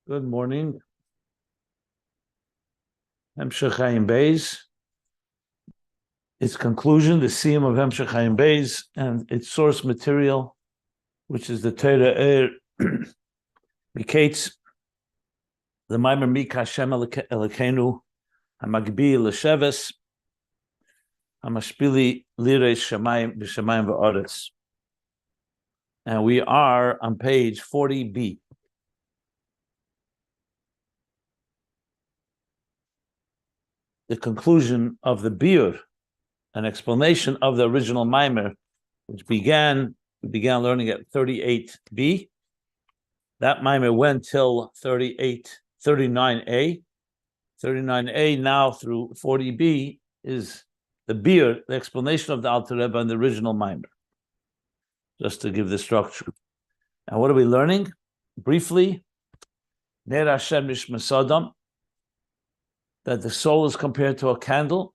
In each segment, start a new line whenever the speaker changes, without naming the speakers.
Good morning. Hemshech Chaim Beis. Its conclusion, the siyum of Hemshech Chaim Beis, and its source material, which is the Torah Ohr Miketz, the Maimer Mik Hashem Elokeinu, Hamagbihi l'Sheves, Hamashpili Lireis Shamayim B'Shamayim V'Aretz. And we are on page 40b. The conclusion of the biur, an explanation of the original Maimer, which we began learning at 38b. That Maimer went till 39a. 39a now through 40b is the biur, the explanation of the Alter Rebbe and the original Maimer, just to give the structure. And what are we learning? Briefly, Ner Hashem Nishmas Adam, that the soul is compared to a candle,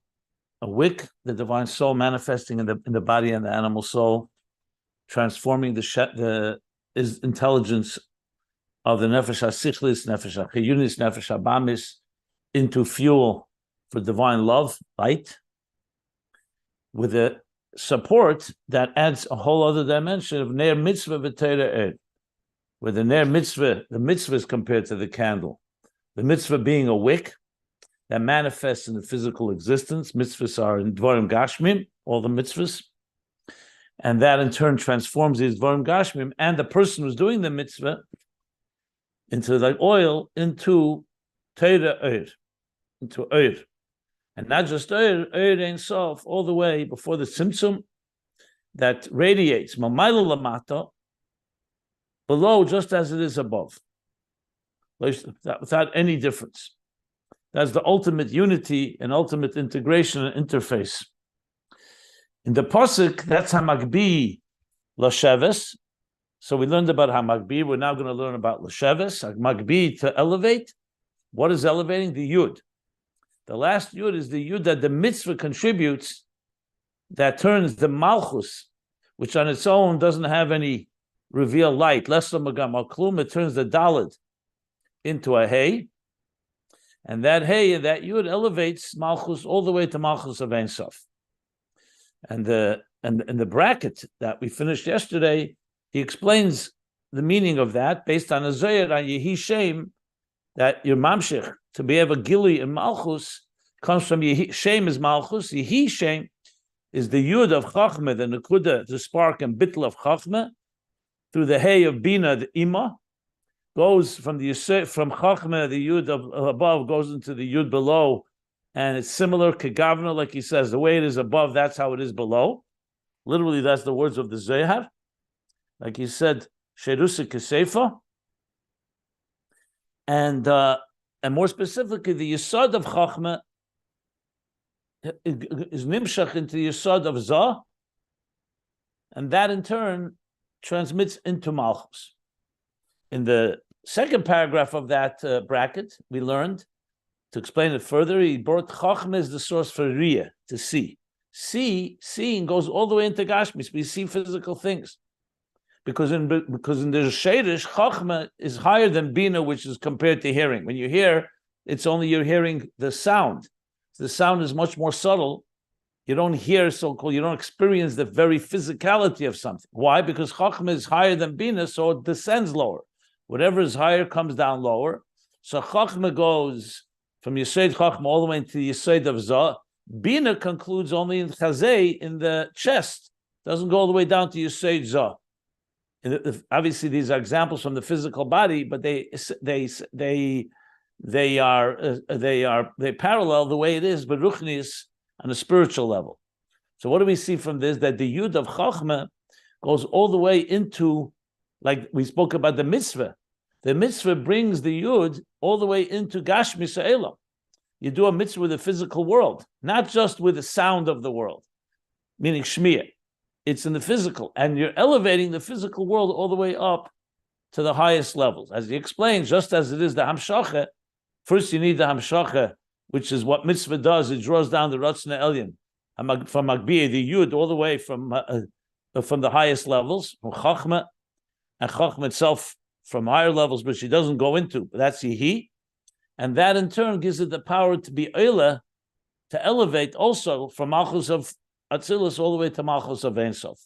a wick, the divine soul manifesting in the body and the animal soul, transforming the intelligence of the nefesh hasichlis, nefesh hachiyunis, nefesh habamis into fuel for divine love, light, with a support that adds a whole other dimension of ner mitzvah v'Torah Ohr, where the ner mitzvah, the mitzvah is compared to the candle, the mitzvah being a wick that manifests in the physical existence. Mitzvahs are in Dvarim Gashmim, all the mitzvahs, and that in turn transforms these Dvarim Gashmim and the person who's doing the mitzvah into like oil, into Torah Ohr, into Ohr. And not just Ohr Ein Sof, all the way before the Tzimtzum that radiates, Mamayla Lamata, below just as it is above, without any difference. That's the ultimate unity and ultimate integration and interface. In the Pasuk, that's Hamagbihi l'Sheves. So we learned about Hamagbihi. We're now going to learn about l'Sheves. Hamagbihi, to elevate. What is elevating? The Yud. The last Yud is the Yud that the mitzvah contributes, that turns the Malchus, which on its own doesn't have any reveal light. Less than Magam Klum, it turns the Dalet into a Hey. And that Hey, that Yud elevates Malchus all the way to Malchus of Ein Sof. And the bracket that we finished yesterday, he explains the meaning of that based on a Zohar on Yehi Shem, that your Mamshech, to be able Gili in Malchus, comes from Yehi Shem is Malchus. Yehi Shem is the Yud of Chachma, the Nekuda, the spark and bittel of Chachma, through the Hey of Bina, the Ima, goes from Chachma, the Yud above, goes into the Yud below, and it's similar to Gavna, like he says, the way it is above, that's how it is below. Literally, that's the words of the Zohar. Like he said, Sherusa Kesefa. And more specifically, the Yesod of Chachma is Nimshach into the Yesod of Zah, and that in turn transmits into Malchus. In the second paragraph of that bracket, we learned, to explain it further, he brought Chachma as the source for Riyah, to see. Seeing goes all the way into Gashmis. We see physical things. Because in the Sheirish, Chachma is higher than Bina, which is compared to hearing. When you hear, it's only you're hearing the sound. The sound is much more subtle. You don't hear so-called, you don't experience the very physicality of something. Why? Because Chachma is higher than Bina, so it descends lower. Whatever is higher comes down lower. So Chachma goes from Yesod Chachma all the way into the Yesod of Zah. Bina concludes only in Chazei, in the chest. Doesn't go all the way down to Yesod Zah. Obviously, these are examples from the physical body, but they parallel the way it is, but Ruchnis on a spiritual level. So what do we see from this? That the Yud of Chachma goes all the way into, like we spoke about the mitzvah. The mitzvah brings the Yud all the way into Gashmis Ha'elam. You do a mitzvah with the physical world, not just with the sound of the world, meaning Shmiyah. It's in the physical, and you're elevating the physical world all the way up to the highest levels. As he explains, just as it is the Hamshacha, first you need the Hamshacha, which is what mitzvah does. It draws down the Ratzna Elyon, from Hamagbihi, the Yud, all the way from the highest levels, from Chachma, and Chachma itself from higher levels, which she doesn't go into. That's Yehi. And that in turn gives it the power to be Eila, to elevate also from Malchus of Atzilus all the way to Malchus of Ein Sof.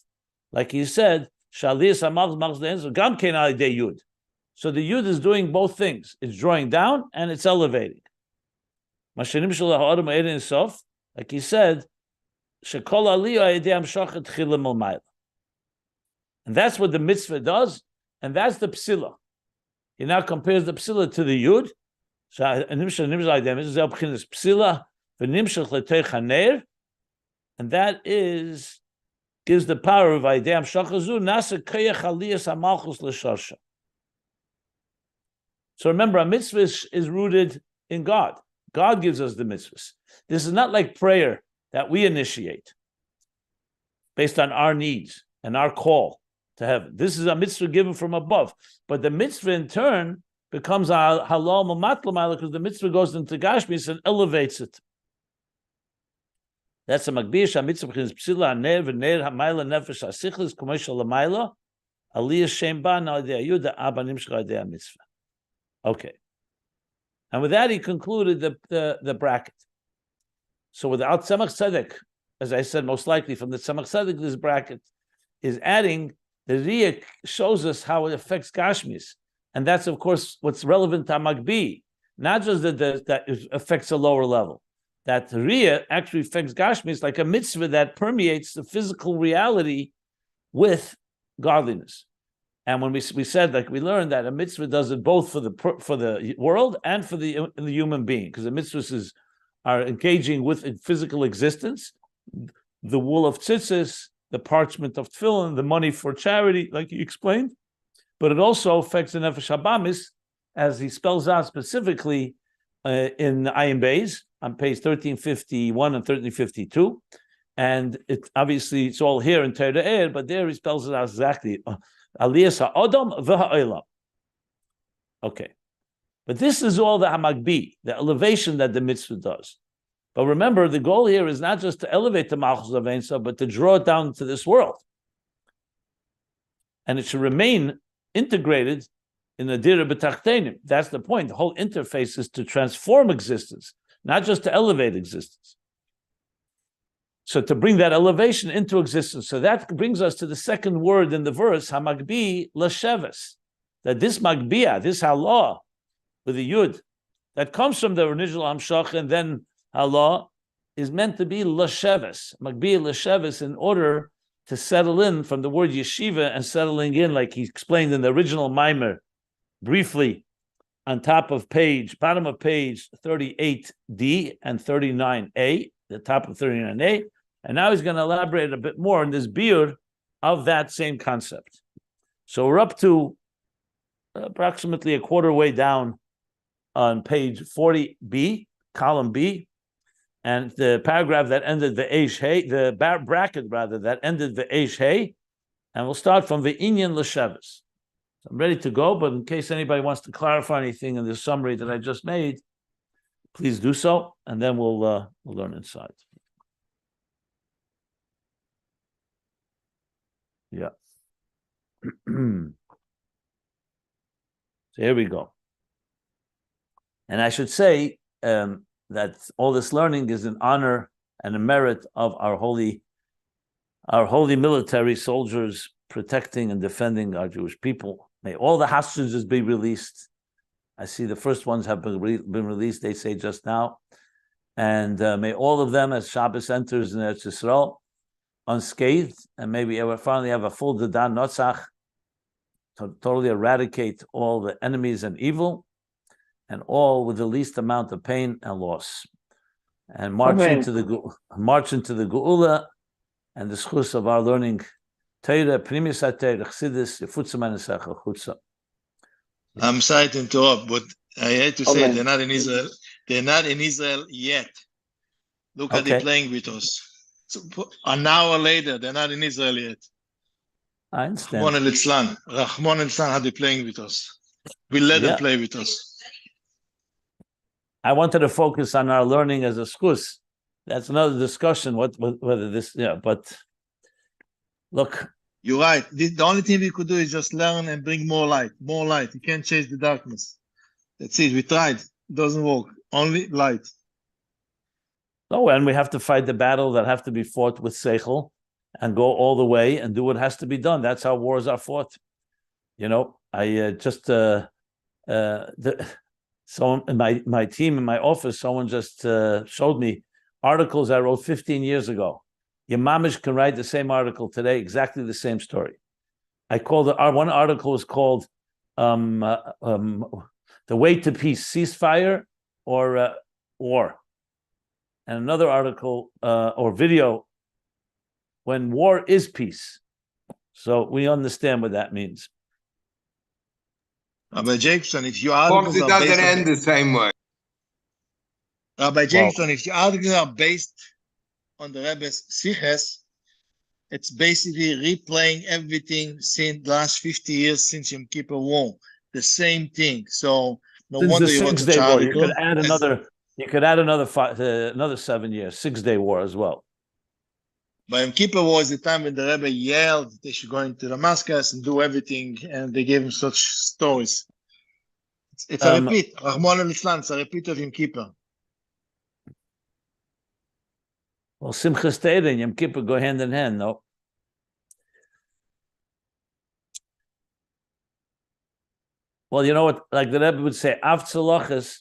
Like he said, Shalis HaMalchus Ein Sof, Gam Kein Al Yidei Yud. So the Yud is doing both things. It's drawing down and it's elevating. Like he said, and that's what the mitzvah does, and that's the psila. He now compares the psila to the Yud. And that gives the power of Aidam Shachazu Nasa Kayach Aliyas Amalchus L'Sharsha. So remember, a mitzvah is rooted in God. God gives us the mitzvahs. This is not like prayer that we initiate based on our needs and our call to heaven. This is a mitzvah given from above. But the mitzvah in turn becomes a halal mamatlamala because the mitzvah goes into Gashmis and elevates it. That's a Hamagbihi, a mitzvah is psila, ner, v'ner, hamayla, nefesh, asichlis, commercial lamayla, aliyah shem ba, na idea yuda, abba nimshcha idea mitzvah. Okay. And with that, he concluded the bracket. So without Tzemach Tzedek, as I said, most likely from the Tzemach Tzedek, this bracket is adding, the Riyah shows us how it affects Gashmis. And that's, of course, what's relevant to Hamagbihi. Not just that it affects a lower level. That Riyah actually affects Gashmis like a mitzvah that permeates the physical reality with godliness. And when we said, like we learned, that a mitzvah does it both for the world and for the human being, because the mitzvahs are engaging with physical existence, the wool of tzitzis, the parchment of tefillin, the money for charity, like he explained, but it also affects the nefesh habamis, as he spells out specifically in Ayin Beis on page 1351 and 1352, and it's all here in Torah Ohr, but there he spells it out exactly. Aliyas ha'odom v'ha'olam. Okay. But this is all the Hamagbihi, the elevation that the mitzvah does. But remember, the goal here is not just to elevate the Malchus of Ein Sof, but to draw it down to this world. And it should remain integrated in the Dira B'Tachtenim. That's the point. The whole interface is to transform existence, not just to elevate existence. So to bring that elevation into existence. So that brings us to the second word in the verse, Hamagbihi l'sheves. That this Magbiya, this halah, with the Yud, that comes from the original Hamshach and then halah, is meant to be l'sheves. Hamagbihi l'sheves, in order to settle in from the word Yeshiva and settling in, like he explained in the original Maimer, briefly, on bottom of page 38D and 39A, the top of 39A, and now he's going to elaborate a bit more on this biur of that same concept. So we're up to approximately a quarter way down on page 40B, column B, and the paragraph that ended the Eish Hey, the bracket rather, that ended the Eish Hey, and we'll start from the Inyan L'Sheves. I'm ready to go, but in case anybody wants to clarify anything in the summary that I just made, please do so, and then we'll learn inside. Yeah. So here we go. And I should say that all this learning is in honor and a merit of our holy military soldiers protecting and defending our Jewish people. May all the hostages be released. I see the first ones have been released, they say just now. And may all of them, as Shabbos enters in Eretz Yisrael, unscathed, and maybe we finally have a full Dadan Notzach to totally eradicate all the enemies and evil, and all with the least amount of pain and loss. And march into the Geula and the schus of our learning Torah, Pnimis HaTorah, Chassidus, Yefutza Manesecha, Chutza.
I'm sorry to interrupt, but I hate to say they're not in Israel. They're not in Israel yet. Look at they're playing with us. So, an hour later, they're not in Israel yet.
I understand.
Rahman al-Islam had they playing with us. We let them play with us.
I wanted to focus on our learning as a schus. That's another discussion, whether this, but look,
You're right. The only thing we could do is just learn and bring more light. More light. You can't chase the darkness. That's it. We tried. It doesn't work. Only light.
No, and we have to fight the battle that have to be fought with seichel and go all the way and do what has to be done. That's how wars are fought. You know, I someone in my team in my office, someone just showed me articles I wrote 15 years ago. Your mamish can write the same article today, exactly the same story. I called it, one article was called The Way to Peace, Ceasefire or War. And another article or video, When War is Peace. So we understand what that means.
Rabbi Jacobson, if your
As long
articles
as it
are based
doesn't
on
end the same way.
Rabbi Jacobson, if your articles are based on the Rebbe's Siches, it's basically replaying everything since the last 50 years since Yom Kippur War. The same thing. So no
Since
wonder
the
you wrote
6 Day
such
War, you
article.
could add another. You could add another 7 years, 6 Day War as well.
But Yom Kippur War is the time when the Rebbe yelled they should go into Damascus and do everything, and they gave him such stories. It's a repeat. Rahman al-Islam, it's a repeat of Yom Kippur.
Well, Simchas Torah and Yom Kippur go hand in hand, no? Well, you know what? Like the Rebbe would say, Av tzalachas,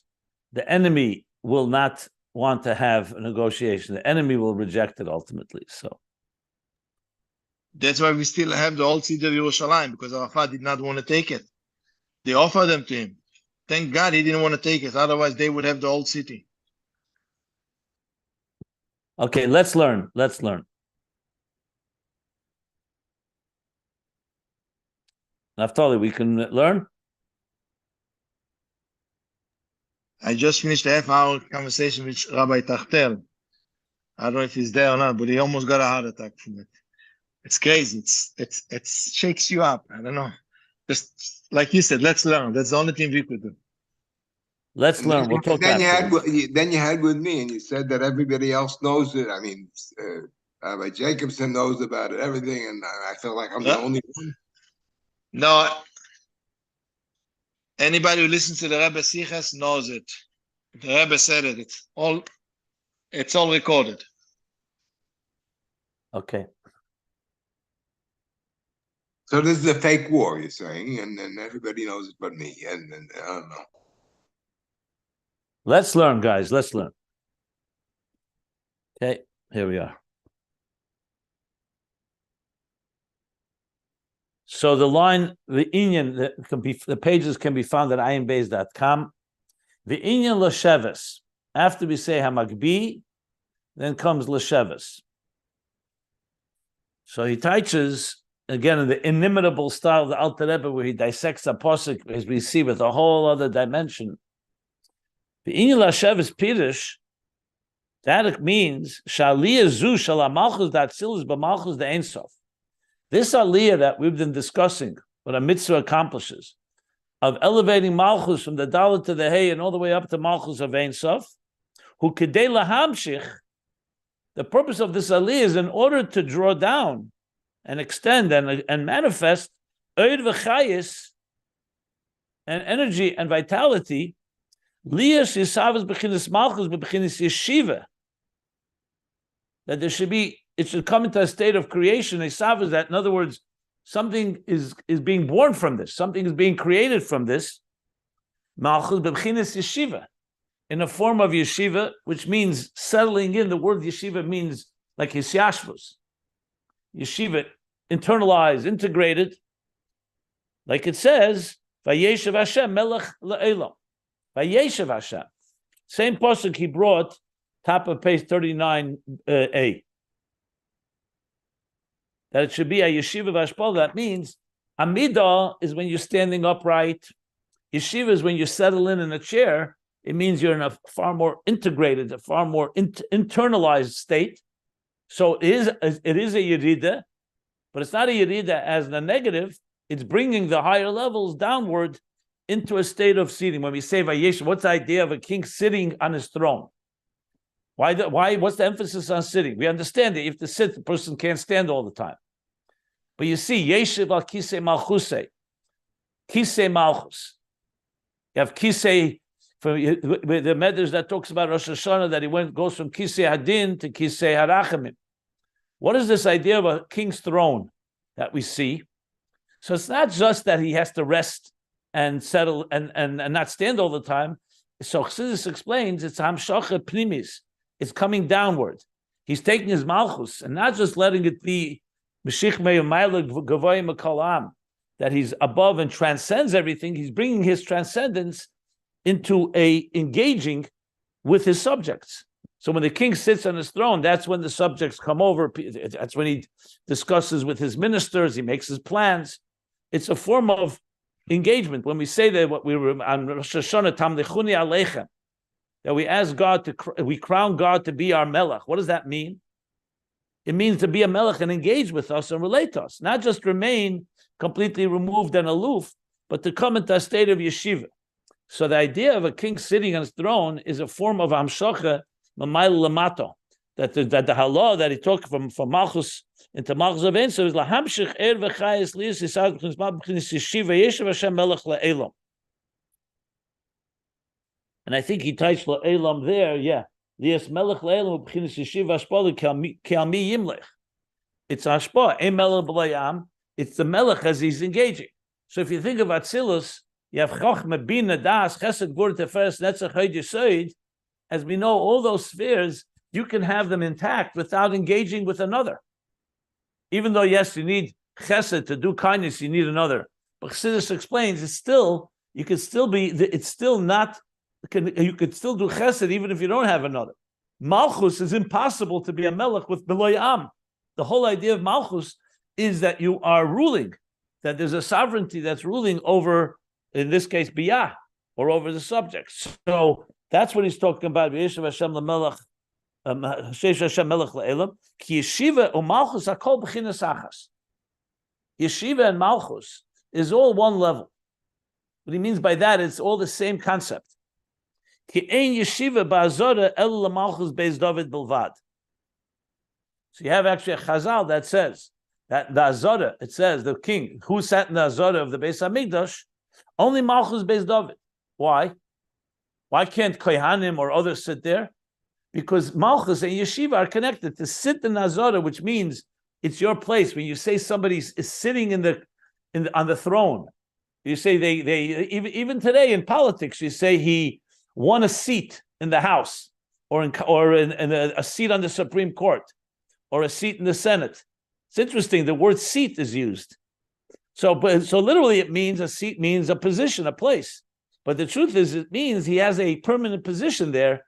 the enemy will not want to have a negotiation. The enemy will reject it ultimately. So
that's why we still have the old city of Yerushalayim, because Arafat did not want to take it. They offered them to him. Thank God he didn't want to take it. Otherwise, they would have the old city.
okay, let's learn. Let's learn. Naftali, we can learn.
I just finished a half-hour conversation with Rabbi Tachtel. I don't know if he's there or not, but he almost got a heart attack from it. It's crazy. It shakes you up. I don't know. Just like you said, let's learn. That's the only thing we could do.
Let's learn. We'll talk
Then
after.
then you had with me, and you said that everybody else knows it. I mean, Rabbi Jacobson knows about it, everything, and I feel like I'm the only one.
No. Anybody who listens to the Rebbe Siches knows it. The Rebbe said it. It's all recorded.
Okay.
So this is a fake war, you're saying, and everybody knows it but me, and I don't know.
Let's learn, guys. Let's learn. Okay, here we are. So the line, the inyan, the pages can be found at ayinbeis.com. The inyan l'sheves. After we say Hamagbihi, then comes l'sheves. So he teaches, again, in the inimitable style of the Alter Rebbe, where he dissects a posuk, as we see, with a whole other dimension. The inyan l'sheves pirush, that means shaliyah zu shala malchus datzilis b'malchus de ein sof. This aliyah that we've been discussing, what a mitzvah accomplishes, of elevating Malchus from the Dalet to the Hey and all the way up to Malchus of Ein Sof, who kedei lahamshich, the purpose of this aliyah is in order to draw down and extend and manifest oid v'chayis and energy and vitality, liyas yisavas b'chinas Malchus b'chinas Yeshiva, that there should be, it should come into a state of creation. Esav is that, in other words, something is being born from this. Something is being created from this. Malchus b'chinas yeshiva, in a form of yeshiva, which means settling in. The word yeshiva means like hisyashvus. Yeshiva, internalized, integrated. Like it says, Vayeshev Hashem melech la'elam. Vayeshev Hashem. Same pasuk he brought, top of page 39a. That it should be a yeshiva v'ashpal. That means amidah is when you're standing upright. Yeshiva is when you settle in a chair. It means you're in a far more integrated, a far more internalized state. So it is a yerida, but it's not a yerida as the negative. It's bringing the higher levels downward into a state of seating. When we say vayesh, what's the idea of a king sitting on his throne? Why? What's the emphasis on sitting? We understand that if to sit, the person can't stand all the time. But you see, Yeshiva al Kisei Malchuse, Kisei Malchus. You have Kisei, from the Medrash that talks about Rosh Hashanah, that goes from Kisei Hadin to Kisei Harachamim. What is this idea of a king's throne that we see? So it's not just that he has to rest and settle and not stand all the time. So Chassidus explains it's Hamshacha Pnimis. It's coming downward. He's taking his Malchus and not just letting it be that he's above and transcends everything. He's bringing his transcendence into engaging with his subjects. So when the king sits on his throne, that's when the subjects come over. That's when he discusses with his ministers. He makes his plans. It's a form of engagement. When we say that what we were on Rosh Hashanah, Tamlichuni Aleichem, that we ask God we crown God to be our Melech. What does that mean? It means to be a Melech and engage with us and relate to us, not just remain completely removed and aloof, but to come into a state of yeshiva. So the idea of a king sitting on his throne is a form of Hamshacha Mamayl Lamato. That the halah that he took from Malchus into Malchus of Ein Sof is lahamshich v'chayis liyus yisad b'chinas yeshiva yeshiv Hashem melech la'elam. And I think he touched la'elam there, yeah. Liyus melech la'elam b'chinas yeshiva hashpah ke'almi yimlech. It's hashpah, ein melech b'layam. It's the melech as he's engaging. So if you think of Atzilus, you have chochmah, bina, das, chesed, gvur, teferes, netzach, hod, yesod. As we know, all those spheres, you can have them intact without engaging with another. Even though, yes, you need chesed to do kindness, you need another. But Chassidus explains, you could still do chesed even if you don't have another. Malchus is impossible to be a melech with beloy am. The whole idea of Malchus is that you are ruling, that there's a sovereignty that's ruling over, in this case, biyah, or over the subjects. So that's what he's talking about. Yeshiva Hashem l'melech. Yeshiva and Malchus are called b'chinas achas. Yeshiva and Malchus is all one level. What he means by that, it's all the same concept. Ki ein yeshiva ba'azora el l'malchus beis David bilvad. So you have actually a chazal that says that the azora, it says the king who sat in the azora of the Beis Hamikdash, only Malchus beis David. Why? Why can't kohanim or others sit there? Because Malchus and Yeshiva are connected. To sit in Azara, which means it's your place. When you say somebody is sitting on the throne, you say they even today in politics, you say he won a seat in the House, or in a seat on the Supreme Court, or a seat in the Senate. It's interesting. The word seat is used. So literally, it means a seat means a position, a place. But the truth is, it means he has a permanent position there.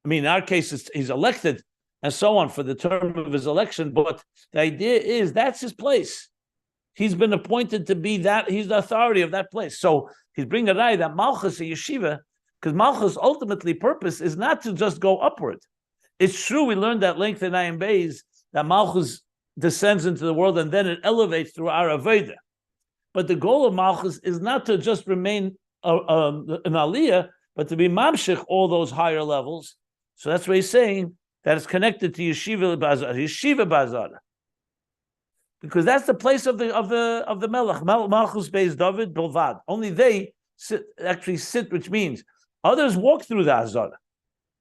I mean, in our case, he's elected and so on for the term of his election. But the idea is that's his place. He's been appointed to be that. He's the authority of that place. So he's bringing a rai that Malchus and Yeshiva, because Malchus' ultimately purpose is not to just go upward. It's true, we learned that length in Ayin Beis, that Malchus descends into the world and then it elevates through our Aveda. But the goal of Malchus is not to just remain an Aliyah, but to be mamshich all those higher levels. So that's what he's saying, that it's connected to Yeshiva Bazar. Because that's the place of the Melech. Malchus beis David Bilvad. Only they actually sit, which means others walk through the Azara.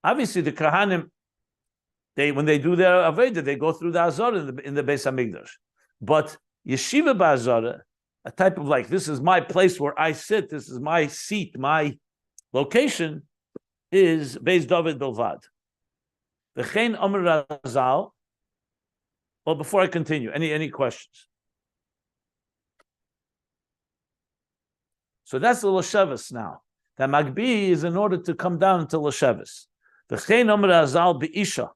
Obviously, the Kahanim, when they do their Aveda, they go through the Azara in the Beis Hamikdash. But Yeshiva Bazara, a type of like, this is my place where I sit, this is my seat, my location, is Beis David Bilvad. V'chein Amar Razal. Well, before I continue, any questions? So that's the Lashevis now. That Hamagbihi is in order to come down into Lashevis. V'chein Amar Razal Be'isha.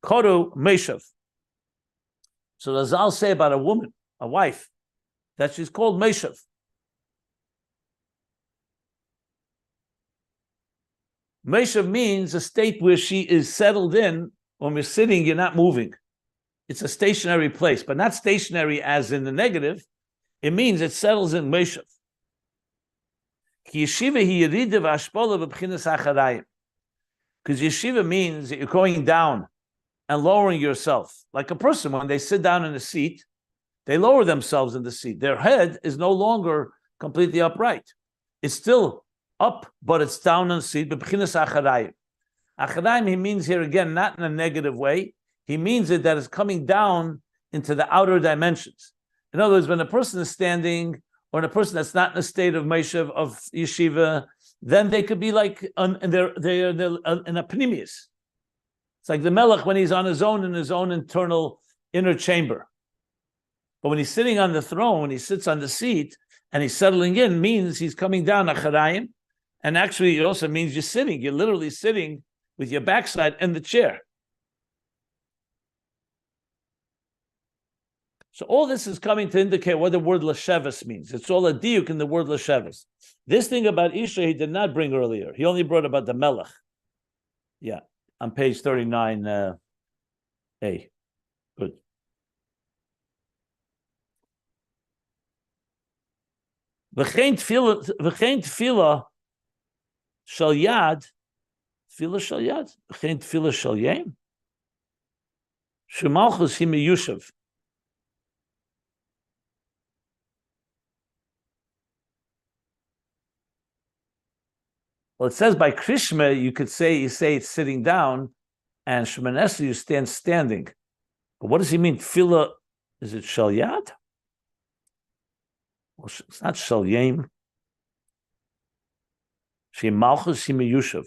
Koru Meshav. So Razal say about a woman, a wife, that she's called Meshav. Meshav means a state where she is settled in. When we're sitting, you're not moving. It's a stationary place, but not stationary as in the negative. It means it settles in Meshav. Because yeshiva means that you're going down and lowering yourself. Like a person, when they sit down in a seat, They lower themselves in the seat. Their head is no longer completely upright. It's still up, but it's down in the seat. Acharayim, he means here again, not in a negative way. He means it that it's coming down into the outer dimensions. In other words, when a person is standing, or in a person that's not in a state of Meshav, of Yeshiva, then they could be like, they're in a pnimius. It's like the Melech when he's on his own in his own internal inner chamber. But when he's sitting on the throne, when he sits on the seat, and he's settling in, means he's coming down, acharayim. And actually, it also means you're sitting. You're literally sitting with your backside in the chair. So all this is coming to indicate what the word lasheves means. It's all a diuk in the word lasheves. This thing about Isha, he did not bring earlier. He only brought about the Melech. Yeah, on page 39, A. Good. V'chein tefillah shel yad, v'chein tefillah shel yem, shemalchus hi meyushav. Well, it says by Krishma, you say it's sitting down, and Shemoneh you stand standing. But what does he mean? Tefillah, is it shel yad? Well, it's not shel yem. She Malchus hi meyushav.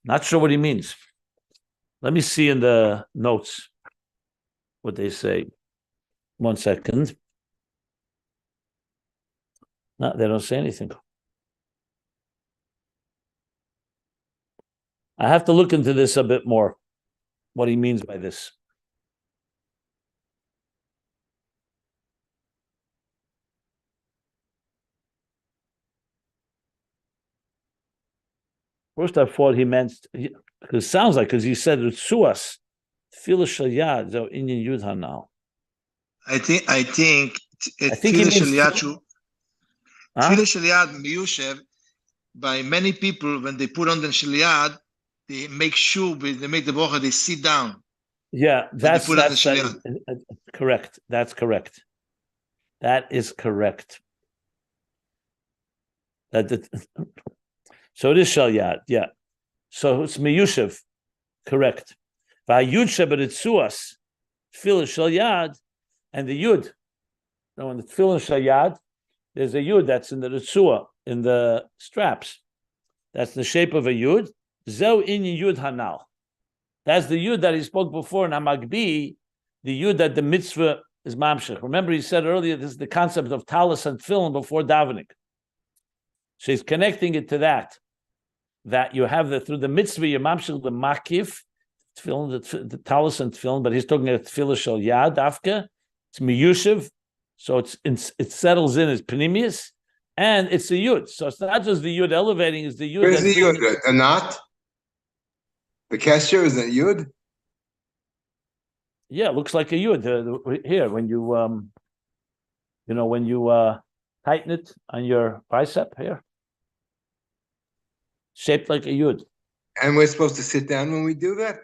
Not sure what he means. Let me see in the notes what they say. 1 second. No, they don't say anything. I have to look into this a bit more, what he means by this. First, I thought he meant, because it sounds like, because he said, Tsuas, Tefillah shel yad, so Inyan Yudha now.
I think
Tefillah
shel yad miyushev, by many people, when they put on the shel yad, they make sure, they make the bracha, they sit down.
Yeah, that's correct. That's correct. That is correct. So it is shel yad, yeah. So it's miyushev, correct. Va'yud sheberitzuas, tefillah shel yad, and the yud. In the tefillah shel yad, there's a yud that's in the ritzua, in the straps. That's the shape of a yud. Zeu inyan yud hanal. That's the yud that he spoke before in Hamagbihi, the yud that the mitzvah is mamshech. Remember, he said earlier, this is the concept of talis and tefillin before davening. So he's connecting it to that you have through the mitzvah, you're mamshech the makif, tefillin, the talis and tefillin, but he's talking about tefillah shel yad, afka, it's miyushiv, so it settles in as panimius, and it's a yud. So it's not just the yud elevating, it's the yud.
Where's the yud? A knot? The kesher is a yud?
Yeah, it looks like a yud. Here, when you, when you tighten it on your bicep here, shaped like a yud.
And we're supposed to sit down when we do that?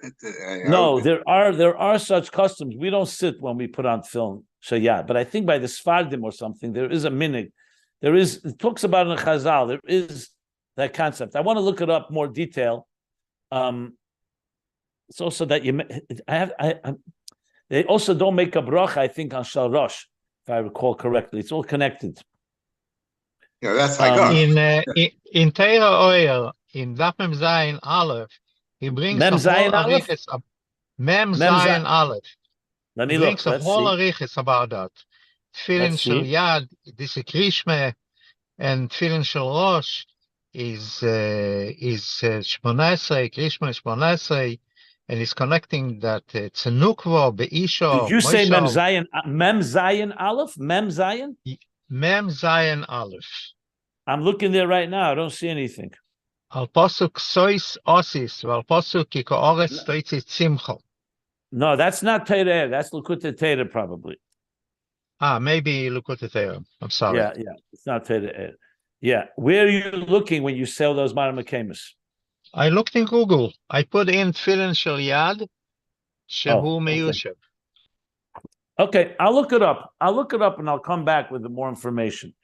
No, there are such customs. We don't sit when we put on film shayat, but I think by the Sfardim or something, there is a minig. It talks about in Chazal, there is that concept. I want to look it up more detail. It's also that they also don't make a bracha, I think, on Shal Rosh, if I recall correctly. It's all connected.
Yeah, that's like
in Torah Ohr, in Daf Mem Zayin Aleph, he brings
Mem Zayin Aleph?
Mem Zayin Aleph.
Let me
he brings
look.
a whole arichis about that. Tefillin shel yad, this is Krishma, and Tefillin shel Rosh is Shmoneh, Krishma Shmoneh, and he's connecting that it's a nukvo beisho.
Did you say Mem Zayin Aleph? Mem Zayin?
Mem Zayin Aleph.
I'm looking there right now. I don't see anything.
Al posuk sois osis, al posuk ki ko'ores toitzit simcho.
No, that's not Torah. That's Likutei Torah probably.
Maybe Likutei Torah. I'm sorry.
Yeah, it's not Torah. Yeah, where are you looking when you sell those Maramakemus?
I looked in Google. I put in Tefillin shel yad, shehu meyushev.
Okay, I'll look it up. And I'll come back with more information.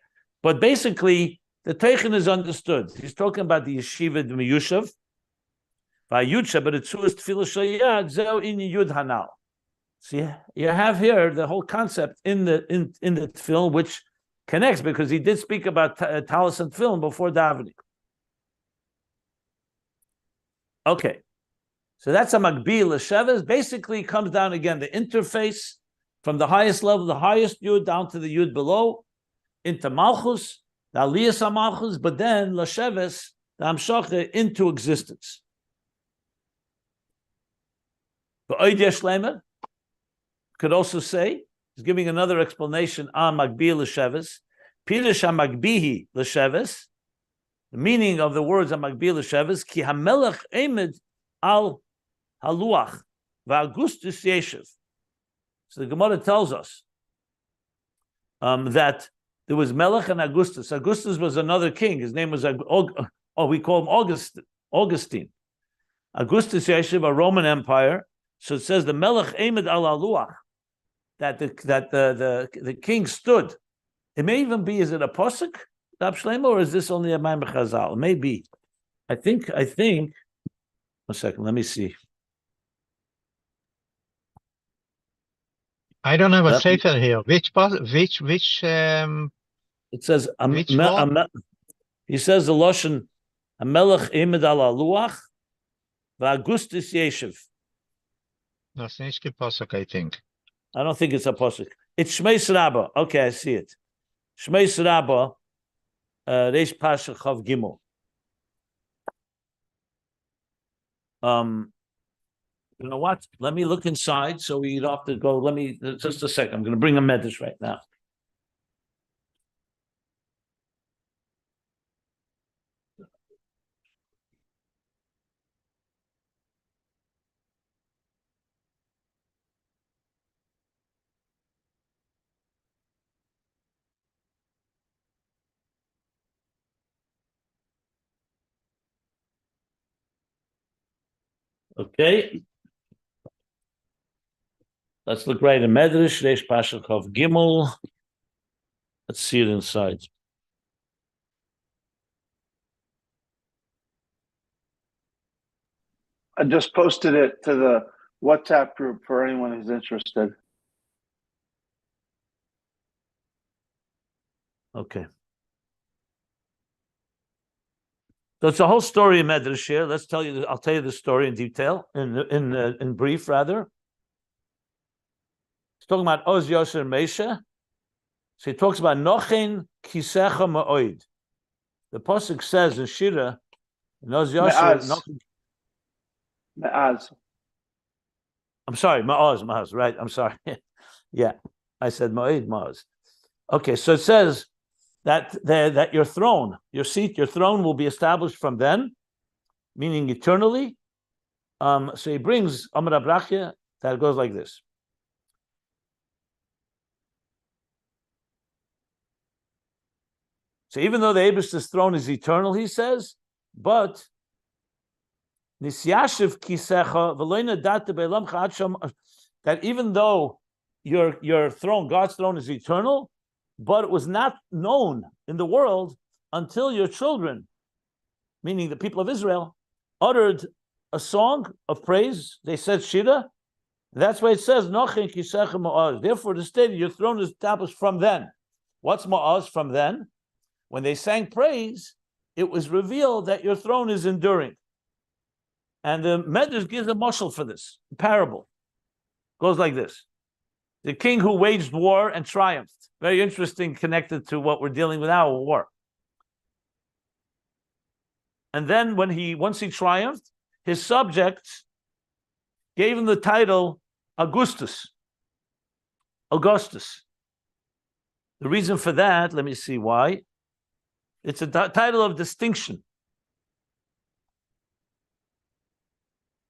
But basically, the Teichen is understood. He's talking about the Yeshiva D'Miyushav. Vayudsha, but it's Tefillah Shayad, Zeo in Yud Hanal. So you have here the whole concept in the Tefillah, which connects, because he did speak about Talis and Tefillah before davening. Okay, so that's a Hamagbihi l'Sheves. Basically, comes down again the interface from the highest level, the highest Yud, down to the Yud below, into Malchus, the Aliyas Malchus, but then l'Sheves, the Hamshacha, into existence. But Oid Yeshlemer could also say, he's giving another explanation on Hamagbihi l'Sheves, Pirish Hamagbihi l'Sheves. The meaning of the words Hamagbihi l'Sheves, Ki hamelech emed al haluach va'Augustus yeshiv. So the Gemara tells us that there was Melech and Augustus. Augustus was another king. His name was we call him Augustine. Augustus yeshiv, a Roman Empire. So it says the Melech emed al haluach, that the king stood. It may even be, is it a posuk? Or is this only a Maimer Chazal? Maybe. I think. 1 second. Let me see.
I don't have a sefer here. Which?
It says. He says the lashon Hamelech Emed al Haluach va'Augustus Yeshiv.
No, it's not pasuk, I think.
I don't think it's a pasuk. It's Shmeis Rabbah. Okay, I see it. Shmeis Rabbah. Reish Pasha Chav Gimel. You know what? Let me look inside so we don't have to go. Let me just a second. I'm going to bring a medrash right now. Okay. Let's look right in Medrash, Reish Pasha Chav Gimel. Let's see it inside.
I just posted it to the WhatsApp group for anyone who's interested.
Okay. So it's a whole story in Medrash here. I'll tell you the story in detail, in brief rather. He's talking about Oz Yosher Mesha. So he talks about Nochen Kisecha Ma'oid. The pasuk says in Shira, in Oz Yosher.
Ma'az.
I'm sorry, Ma'az, right? I'm sorry. Yeah, I said Ma'oid, Ma'az. Okay, so it says that your throne, your seat, your throne will be established from then, meaning eternally. So he brings Amar Abrachya that goes like this. So even though the Eibishter's throne is eternal, he says, but Nisyashiv kisecha v'loina data be'elamcha adsham, that even though your throne, God's throne, is eternal, but it was not known in the world until your children, meaning the people of Israel, uttered a song of praise. They said Shira. That's why it says Nochen kisecha ma'az. Therefore, the state of your throne is established from then. What's ma'az from then? When they sang praise, it was revealed that your throne is enduring. And the Medrash gives a mashal for this. A parable goes like this: the king who waged war and triumphed. Very interesting, connected to what we're dealing with now, war. And then once he triumphed, his subjects gave him the title Augustus. Augustus. The reason for that, let me see why. It's a title of distinction.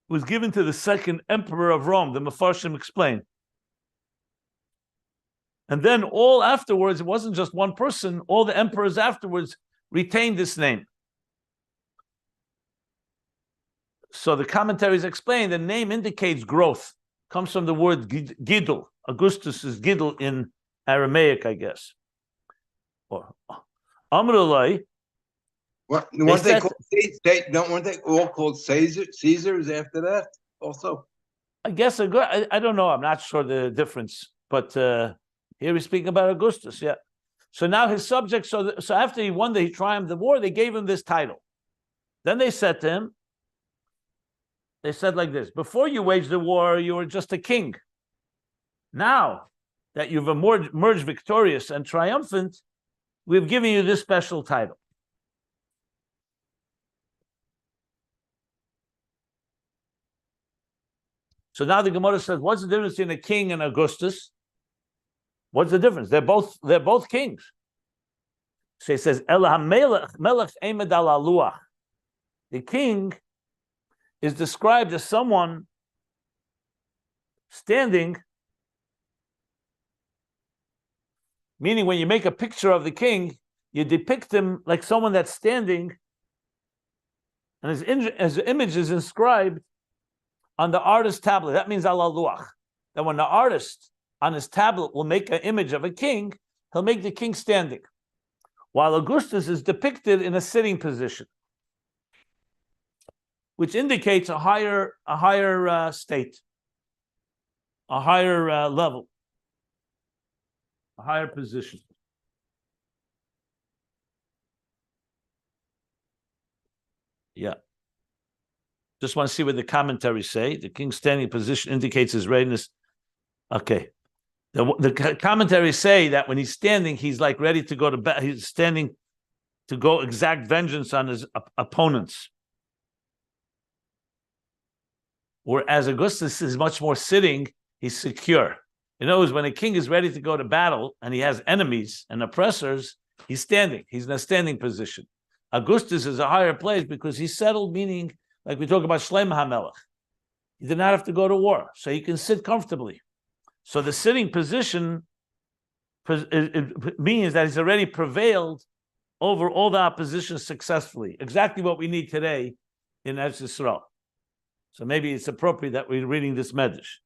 It was given to the second emperor of Rome, the Mefarshim explain. And then all afterwards, it wasn't just one person, all the emperors afterwards retained this name. So the commentaries explain the name indicates growth. Comes from the word gidul. Augustus's Gidl in Aramaic, I guess. Or Amrullah.
What weren't they called? Weren't they all called Caesars after that? Also,
I guess I don't know. I'm not sure the difference, but here we're speaking about Augustus. Yeah. So now his subjects. So after he won he triumphed the war, they gave him this title. Then they said to him, they said like this: before you waged the war, you were just a king. Now that you've emerged victorious and triumphant, we've given you this special title. So now the Gemara says, what's the difference between a king and Augustus? What's the difference? They're both kings. So he says, the king is described as someone standing, meaning when you make a picture of the king, you depict him like someone that's standing, and his image is inscribed on the artist's tablet. That means ala luach. That when the artist on his tablet will make an image of a king, he'll make the king standing, while Augustus is depicted in a sitting position, which indicates a higher state, a higher level, a higher position. Yeah. Just want to see what the commentaries say. The king's standing position indicates his readiness. Okay. The commentaries say that when he's standing, he's like ready to go to battle. He's standing to go exact vengeance on his opponents. Whereas Augustus is much more sitting, he's secure. In other words, when a king is ready to go to battle and he has enemies and oppressors, he's standing. He's in a standing position. Augustus is a higher place because he's settled, meaning, like we talk about Shlomo HaMelech, he did not have to go to war, so he can sit comfortably. So the sitting position it means that he's already prevailed over all the opposition successfully. Exactly what we need today in Eretz Yisrael. So maybe it's appropriate that we're reading this medrash.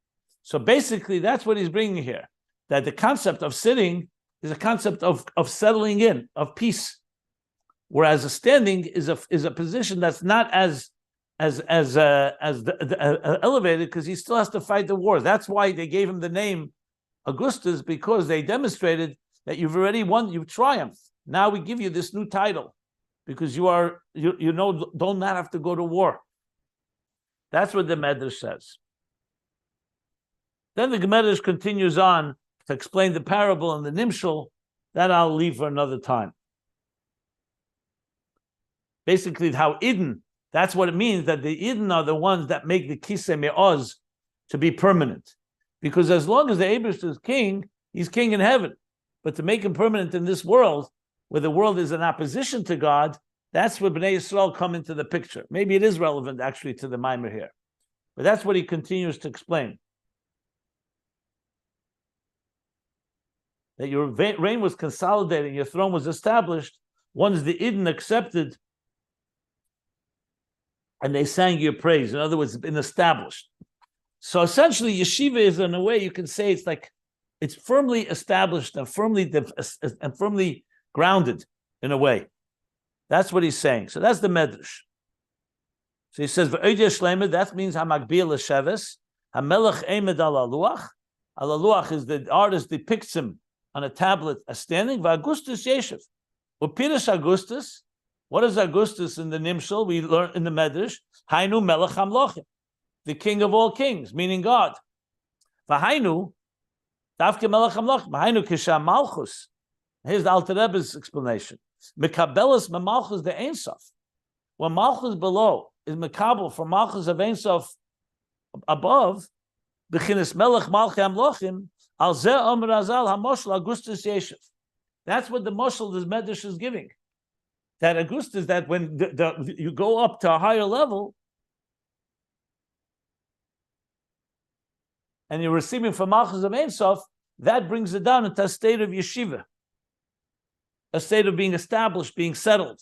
So basically, that's what he's bringing here. That the concept of sitting is a concept of settling in, of peace, whereas a standing is a position that's not as elevated, because he still has to fight the wars. That's why they gave him the name Augustus, because they demonstrated that you've already won, you've triumphed. Now we give you this new title because don't not have to go to war. That's what the Medrash says. Then the Medrash continues on to explain the parable and the nimshal. That I'll leave for another time. Basically, how Eden, that's what it means, that the Eden are the ones that make the Kisei Me'oz to be permanent. Because as long as the Eibishter is king, he's king in heaven. But to make him permanent in this world, where the world is in opposition to God, that's where Bnei Yisrael come into the picture. Maybe it is relevant actually to the Maimer here. But that's what he continues to explain. That your reign was consolidating, your throne was established, once the Eden accepted and they sang your praise. In other words, it's been established. So essentially, Yeshiva is, in a way, you can say it's firmly established and firmly grounded in a way. That's what he's saying. So that's the Medrash. So he says, that means Hamagbihi l'sheves, Hamelech emed ala luach. Ala luach is the artist depicts him on a tablet as standing. Augustus yeshiv. Upirush Augustus. What is Augustus in the Nimshal? We learn in the Medrash. Hainu melech hamlochim, the king of all kings, meaning God. V'hainu davke melech hamlochim. Hainu kisham Malchus. Here's the Alter Rebbe's explanation. Mekabelis Malchus the Ein Sof. When Malchus below is Mekabel from Malchus of Ein Sof above, Bechinis Melech Malchi Hamlochim, Al Zeh Omer Azal Hamoshel Augustus Yeshiv. That's what the Moshel this Medrash is giving. That Augustus, that when you go up to a higher level, and you're receiving from Malchus of Ein Sof, that brings it down into a state of yeshiva, a state of being established, being settled.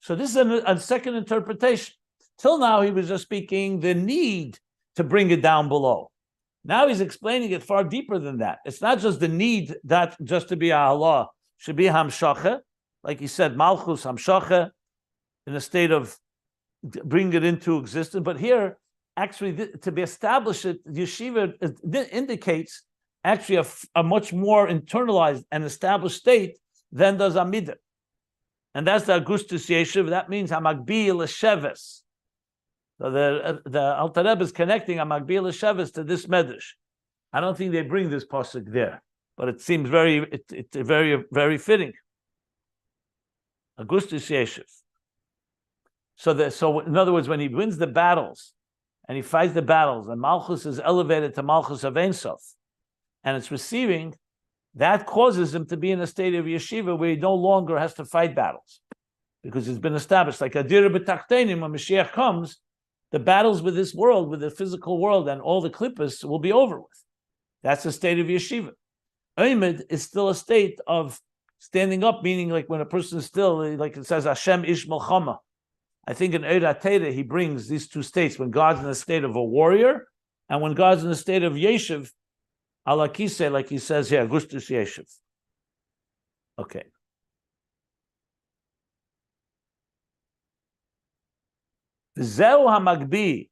So this is a second interpretation. Till now, he was just speaking the need to bring it down below. Now he's explaining it far deeper than that. It's not just the need that just to be a Allah, should be hamshacha, like he said, Malchus hamshacha, in a state of bring it into existence. But here, actually, to be established, yeshiva indicates actually a much more internalized and established state than does Amida. And that's the Augustus Yeshiva. That means Hamagbihi l'sheves. So the Alter Rebbe is connecting Hamagbihi l'sheves to this medrash. I don't think they bring this pasuk there, but it seems very fitting. Augustus Yeshiv. So in other words, when he wins the battles and he fights the battles, and Malchus is elevated to Malchus of Ein Sof, and it's receiving, that causes him to be in a state of yeshiva where he no longer has to fight battles, because it's been established. Like Adira b'Tachtenim, when Mashiach comes, the battles with this world, with the physical world, and all the klippas will be over with. That's a state of yeshiva. Oimid is still a state of standing up, meaning like when a person is still, like it says, Hashem ish melchama. I think in Eira Teda he brings these two states, when God's in a state of a warrior and when God's in a state of yeshiv, ala kiseh, like he says here, Augustus yeshiv. Okay. Zeu Hamagbihi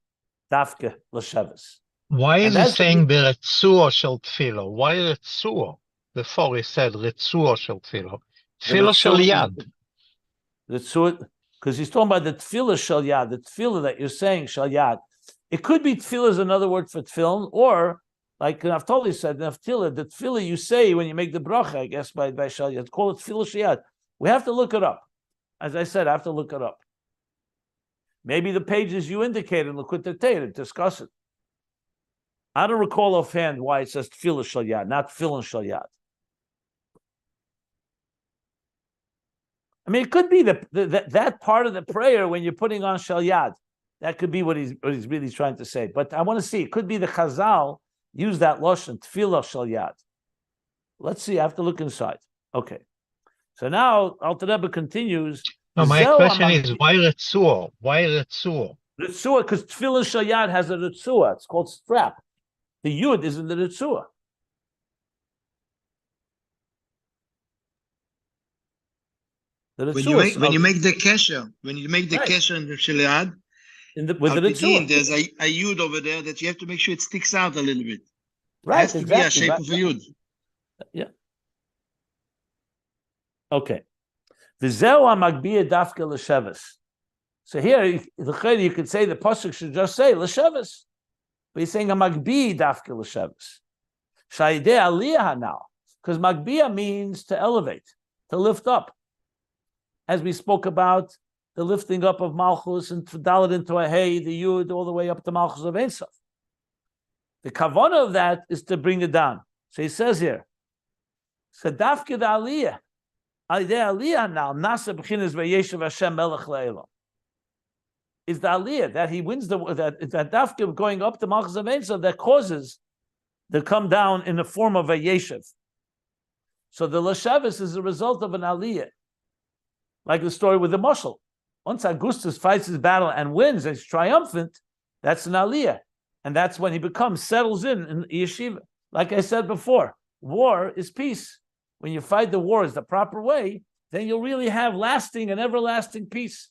dafke l'sheves.
Why is he saying Beretzuo shel tefillah? Why Retzuo? Before he said Retzuo shel tefillah. Tefillah shel yad.
Retzuo, because he's talking about the tefillah shel yad, the tefillah that you're saying shel yad. It could be tefillah is another word for tefillin, or like Naftali said, Naftila, the tefillah you say when you make the bracha, I guess by shel yad, call it tefillah shel yad. We have to look it up. As I said, I have to look it up. Maybe the pages you indicated in L'Kutei Torah discuss it. I don't recall offhand why it says tefillah shel yad, not tefillin shel yad. I mean, it could be that part of the prayer when you're putting on shel yad. That could be what he's really trying to say. But I want to see. It could be the Chazal use that lashon tefillah shel yad. Let's see. I have to look inside. Okay. So now Alter Rebbe continues.
No, my question is why Retzuo? Why Retzuo?
Retzuo, because tefillah shel yad has a Retzuo. It's called strap. The yud is in the Retzuo.
When you make the kesher, kesher in the shel yad,
with the Retzuo,
there's a yud over there that you have to make sure it sticks out a little bit.
Right,
it has to be a shape of a yud.
Yeah. Okay. V'zeu Hamagbihi dafke l'sheves. So here, you could say the pasuk should just say l'sheves, but he's saying Hamagbihi dafke l'sheves. Shayidei aliyah now, because Magbiya means to elevate, to lift up. As we spoke about the lifting up of Malchus and to dial it into a Hey, the Yud, all the way up to Malchus of Ein Sof. The kavanah of that is to bring it down. So he says here, Sadafke the Aliyah, Aliyah now, Nasa b'chinas v'yeshiv Hashem melech le'elam. Is the Aliyah that he wins that Dafke going up to Malchus of Ein Sof that causes to come down in the form of a yeshiv. So the Lashavis is a result of an Aliyah. Like the story with the Mashal. Once Augustus fights his battle and wins, and he's triumphant, that's an Aliyah. And that's when he settles in Yeshiva. Like I said before, war is peace. When you fight the wars the proper way, then you'll really have lasting and everlasting peace.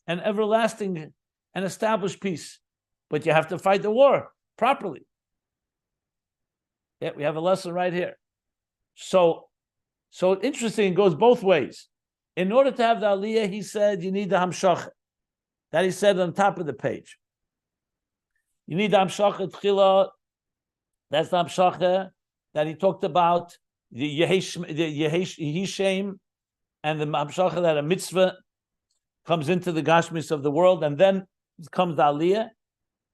And everlasting and established peace. But you have to fight the war properly. Yeah, we have a lesson right here. So interesting, it goes both ways. In order to have the Aliyah, he said, you need the Hamshach. That he said on top of the page. You need the Hamshach Tchila. That's the Hamshach that he talked about, the Yehishem, and the Hamshach that a mitzvah comes into the Gashmis of the world, and then comes the Aliyah.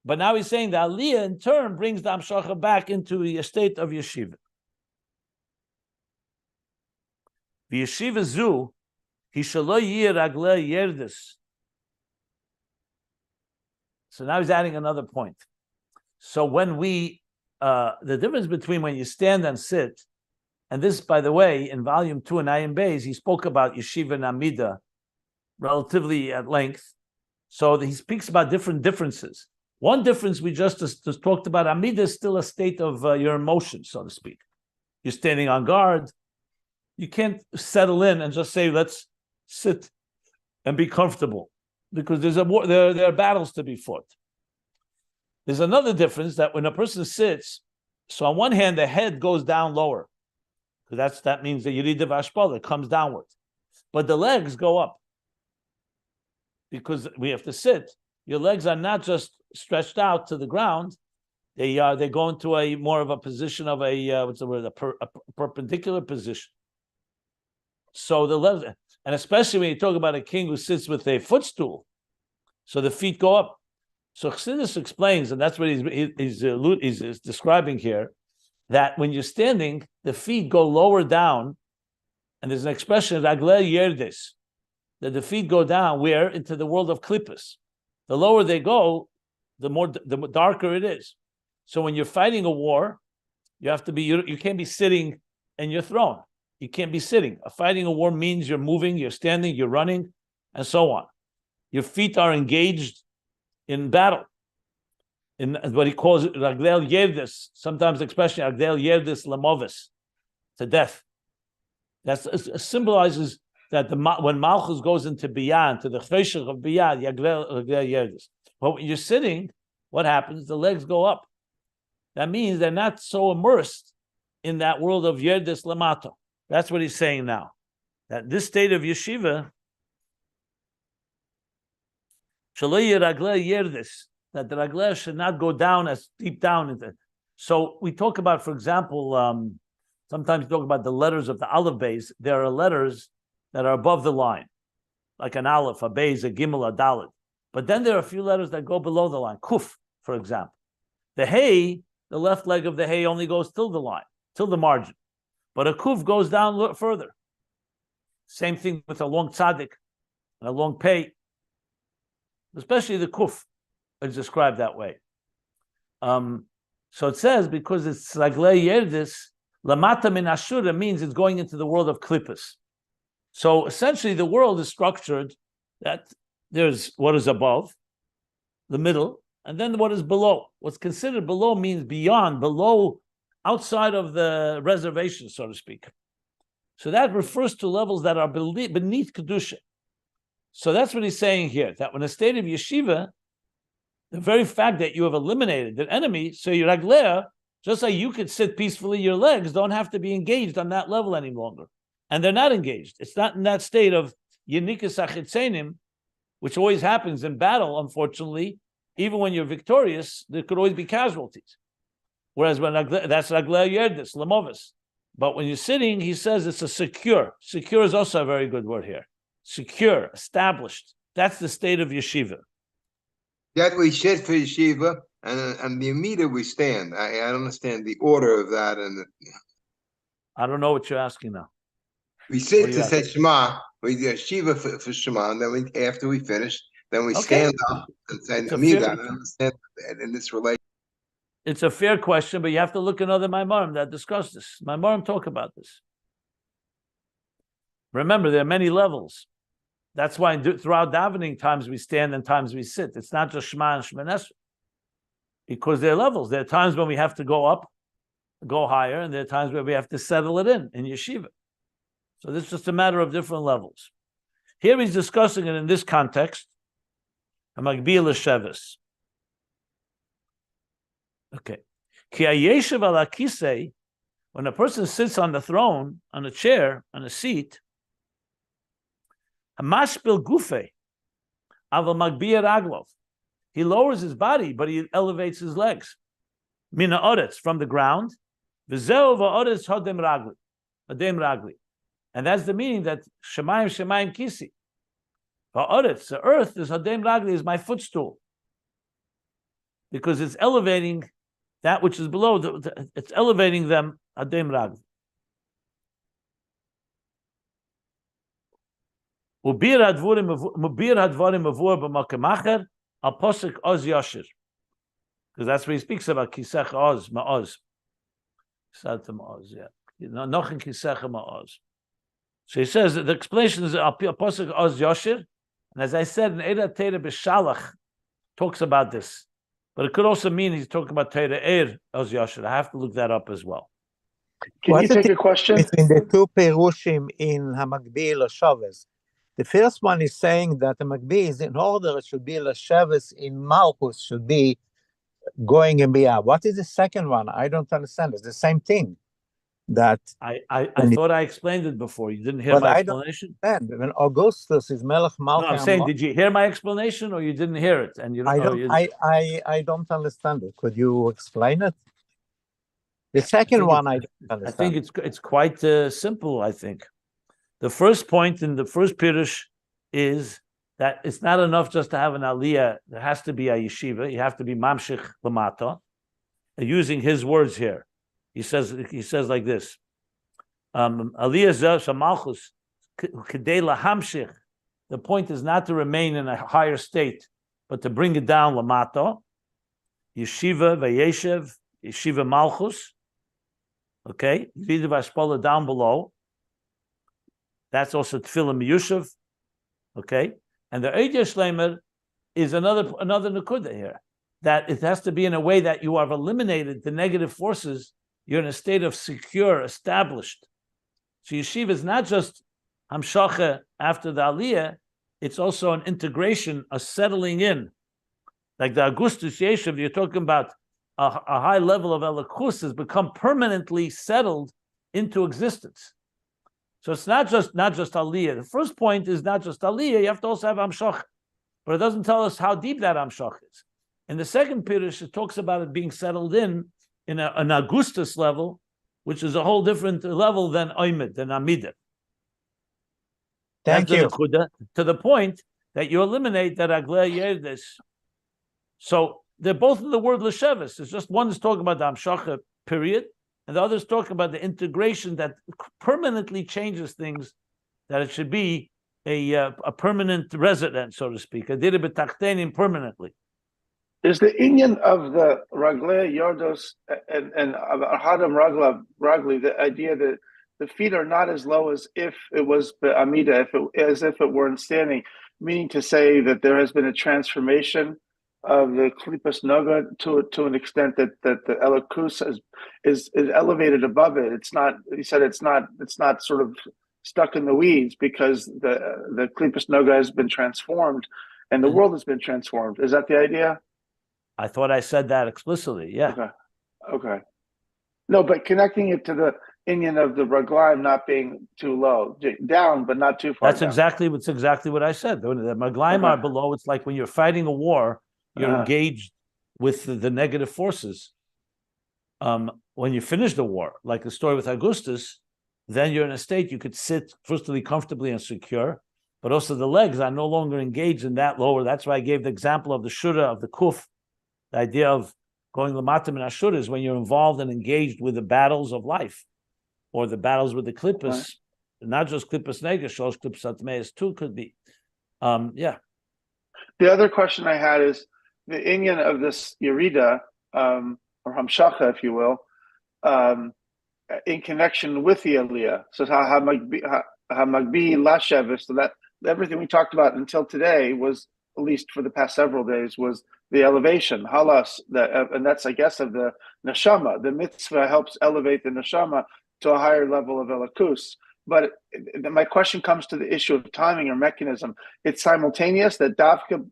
But now he's saying the Aliyah in turn brings the Hamshach back into a state of Yeshiva. The Yeshiva Zu, so now he's adding another point. So when the difference between when you stand and sit, and this, by the way, in volume 2 in Ayin Beis, he spoke about Yeshiva and Amida relatively at length. So he speaks about different differences. One difference we just talked about, Amida is still a state of your emotion, so to speak. You're standing on guard. You can't settle in and just say, let's sit and be comfortable, because there's there are battles to be fought. There's another difference, that when a person sits, so on one hand, the head goes down lower, because that means the Yerida Vashpal, it comes downward. But the legs go up, because we have to sit. Your legs are not just stretched out to the ground; they go into a more of a position of a perpendicular position. So the legs, and especially when you talk about a king who sits with a footstool, so the feet go up. So Chassidus explains, and that's what he's describing here, that when you're standing, the feet go lower down, and there's an expression, raglei yerdes, that the feet go down where? Into the world of klippas. The lower they go, the darker it is. So when you're fighting a war, you have to be, you can't be sitting in your throne. You can't be sitting. Fighting a war means you're moving, you're standing, you're running, and so on. Your feet are engaged in battle, in what he calls raglei yerdes, sometimes the expression raglei yerdes lamovis, to death. That symbolizes that when Malchus goes into Biyah, into the cheshech of Biyah, raglei yerdes. But when you're sitting, what happens? The legs go up. That means they're not so immersed in that world of yerdes lamato. That's what he's saying now. That this state of yeshiva, that the raglei should not go down as deep down into. So we talk about, for example, sometimes we talk about the letters of the aleph beis. There are letters that are above the line, like an aleph, a beis, a gimel, a dalet. But then there are a few letters that go below the line. Kuf, for example. The hay, the left leg of the hay only goes till the line, till the margin. But a kuf goes down further. Same thing with a long tzaddik and a long pei. Especially the kuf is described that way. So it says, because it's raglei yerdes, lamata min ashura means it's going into the world of klippas. So essentially the world is structured that there's what is above, the middle, and then what is below. What's considered below means beyond, below, outside of the reservation, so to speak. So that refers to levels that are beneath Kedusha. So that's what he's saying here, that when a state of yeshiva, the very fact that you have eliminated the enemy, so your raglei, just like you could sit peacefully, your legs don't have to be engaged on that level any longer. And they're not engaged. It's not in that state of yenikas achitzenim, which always happens in battle, unfortunately. Even when you're victorious, there could always be casualties. Whereas when that's raglei yerdes, lamovis. But when you're sitting, he says it's a secure. Secure is also a very good word here. Secure, established. That's the state of yeshiva.
Yet we sit for yeshiva, and the Amida we stand. I don't understand the order of that. And
I don't know what you're asking now.
We sit to say Shema. We do yeshiva for Shema, and then after we finish, then we stand up and say Amida. I don't understand that in this relation.
It's a fair question, but you have to look at other Maimarim that discuss this. Maimarim talk about this. Remember, there are many levels. That's why throughout davening, times we stand and times we sit. It's not just Shema and Shema Nesra. Because there are levels. There are times when we have to go up, go higher, and there are times where we have to settle it in yeshiva. So this is just a matter of different levels. Here he's discussing it in this context. Hamagbihi l'sheves. Okay. Ki hayeshiv ala kisei, when a person sits on the throne, on a chair, on a seat, hamashpil gufe, aval magbihi raglov. He lowers his body, but he elevates his legs. Mina oretz, from the ground. V'zeu va'oretz hodem ragli. And that's the meaning that Shemayim Kisi. Va'oretz, the earth is Hadem Ragli, is my footstool. Because it's elevating that which is below, it's elevating them, Hadem Ragli. Mubir hadvarim avur b'makom acher, al posek oz yashir. Because that's where he speaks about kisech oz, ma'oz. Satem oz, yeah. Nochin kisech ma'oz. So he says that the explanation is Apostle Oz Yoshir, and as I said, in Eda Teda B'Shalach talks about this, But it could also mean he's talking about Torah Ohr as Yashid. I have to look that up as well.
Can you take a question?
Between the two Perushim in Hamagbihi Lashavas. The first one is saying that Hamagbihi is in order, it should be Lashavas in Malchus, should be going and beyond. What is the second one? I don't understand. It's the same thing. That
I thought I explained it before. You didn't hear my explanation?
I don't understand. When Augustus is Melech Malchus.
No, I'm saying, did you hear my explanation or you didn't hear it? And
I don't understand it. Could you explain it? The second one, I don't understand.
I think it's quite simple, I think. The first point in the first Pirush is that it's not enough just to have an aliyah. There has to be a yeshiva. You have to be mamshich lamata. Using his words here. He says like this. Aliyah zeh Malchus kedei lahamshich. The point is not to remain in a higher state, but to bring it down lamata. Yeshiva vayeshev, yeshiva Malchus. Okay, Vida Vashpola down below. That's also Tefillah Miyushav. Okay, and the Eidya Shleimer is another Nakuda here. That it has to be in a way that you have eliminated the negative forces. You're in a state of secure, established. So Yeshiva is not just Hamshacha after the Aliyah, it's also an integration, a settling in. Like the Augustus Yeshiva, you're talking about a high level of Elikus has become permanently settled into existence. So it's not just Aliyah. The first point is not just Aliyah, you have to also have Hamshach. But it doesn't tell us how deep that Hamshach is. In the second Pirush, it talks about it being settled in an Augustus level, which is a whole different level than Oimid, than Amidah.
Thank you.
To the point that you eliminate that Agleh Yerdes. So they're both in the word Leshevis. It's just one is talking about the Hamshacha period, and the other is talking about the integration that permanently changes things, that it should be a permanent resident, so to speak. Adira b'tachtenim permanently.
Is the Inyan of the Raglei Yordos and Hadam Ragli the idea that the feet are not as low as if it was the Amida, as if it weren't standing, meaning to say that there has been a transformation of the Klipas Noga to an extent that the Elikus is elevated above it. It's not. He said it's not sort of stuck in the weeds because the Klipas Noga has been transformed and the world has been transformed. Is that the idea?
I thought I said that explicitly. Yeah.
Okay. No, but connecting it to the Inyan of the Raglaim not being too low, down but not too far. That's
exactly what I said. The Raglaim are below. It's like when you're fighting a war. You're engaged with the negative forces. When you finish the war, like the story with Augustus, then you're in a state you could sit firstly comfortably and secure, but also the legs are no longer engaged in that lower. That's why I gave the example of the shura of the kuf. The idea of going lamatim and ashura is when you're involved and engaged with the battles of life, or the battles with the klippas, not just klippas negas, shlosh klippas atmeis too could be. The
other question I had is the Inyan of this Yerida, or Hamshacha, if you will, in connection with the Aliyah. So Hamagbihi Lashevis, so that everything we talked about until today was, at least for the past several days, was the elevation, halas, and that's, I guess, of the neshama. The mitzvah helps elevate the neshama to a higher level of elikus. But my question comes to the issue of timing or mechanism. It's simultaneous that Davka